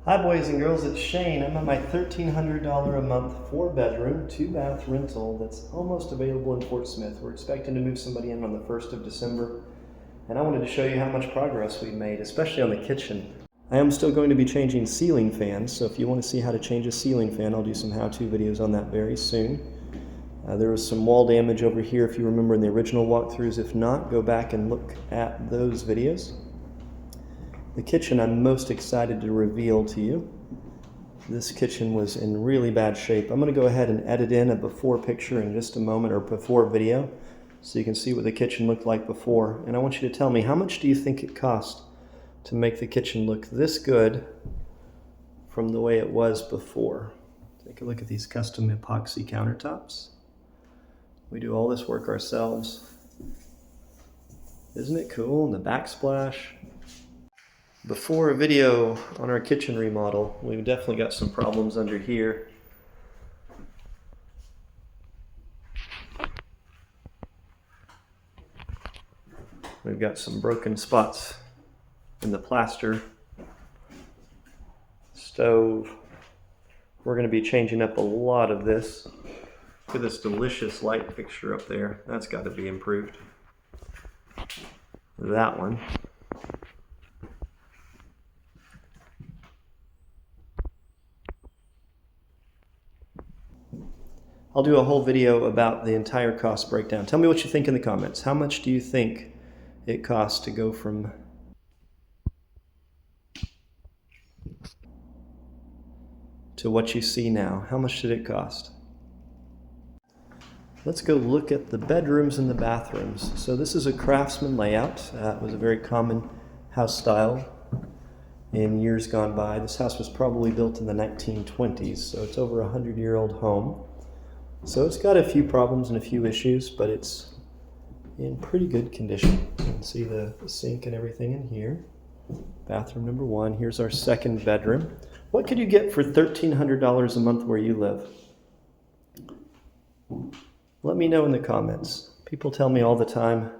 Hi boys and girls, it's Shane. I'm at my $1,300 a month 4-bedroom, 2-bath rental that's almost available in Fort Smith. We're expecting to move somebody in on the 1st of December, and I wanted to show you how much progress we've made, especially on the kitchen. I am still going to be changing ceiling fans, so if you want to see how to change a ceiling fan, I'll do some how-to videos on that very soon. There was some wall damage over here if you remember in the original walkthroughs. If not, go back and look at those videos. The kitchen I'm most excited to reveal to you. This kitchen was in really bad shape. I'm going to go ahead and edit in a before picture in just a moment, or before video, so you can see what the kitchen looked like before. And I want you to tell me, how much do you think it cost to make the kitchen look this good from the way it was before? Take a look at these custom epoxy countertops. We do all this work ourselves. Isn't it cool? And the backsplash. Before a video on our kitchen remodel, we've definitely got some problems under here. We've got some broken spots in the plaster. Stove. We're going to be changing up a lot of this. Look at this delicious light fixture up there. That's got to be improved. That one. I'll do a whole video about the entire cost breakdown. Tell me what you think in the comments. How much do you think it costs to go from to what you see now? How much did it cost? Let's go look at the bedrooms and the bathrooms. So this is a Craftsman layout. It was a very common house style in years gone by. This house was probably built in the 1920s, so it's over a 100-year-old home. So it's got a few problems and a few issues, but it's in pretty good condition. You can see the sink and everything in here. Bathroom number 1. Here's our second bedroom. What could you get for $1,300 a month where you live? Let me know in the comments. People tell me all the time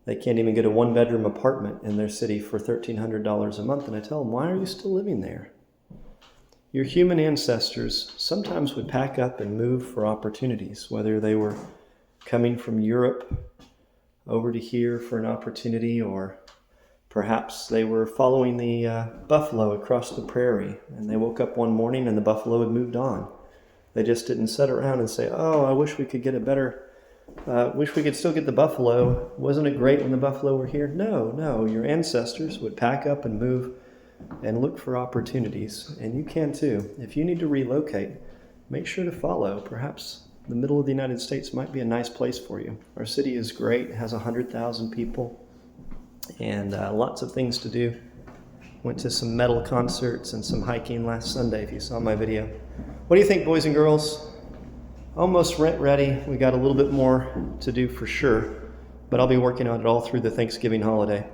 they can't even get a 1-bedroom apartment in their city for $1,300 a month, and I tell them, why are you still living there? Your human ancestors sometimes would pack up and move for opportunities, whether they were coming from Europe over to here for an opportunity, or perhaps they were following the buffalo across the prairie, and they woke up one morning and the buffalo had moved on. They just didn't sit around and say, oh, I wish we could get a better, wish we could still get the buffalo. Wasn't it great when the buffalo were here? No, your ancestors would pack up and move and look for opportunities, and you can too. If you need to relocate, make sure to follow. Perhaps the middle of the United States might be a nice place for you. Our city is great. It has 100,000 people and lots of things to do. Went to some metal concerts and some hiking last Sunday, if you saw my video. What do you think, boys and girls? Almost rent ready. We got a little bit more to do for sure, but I'll be working on it all through the Thanksgiving holiday.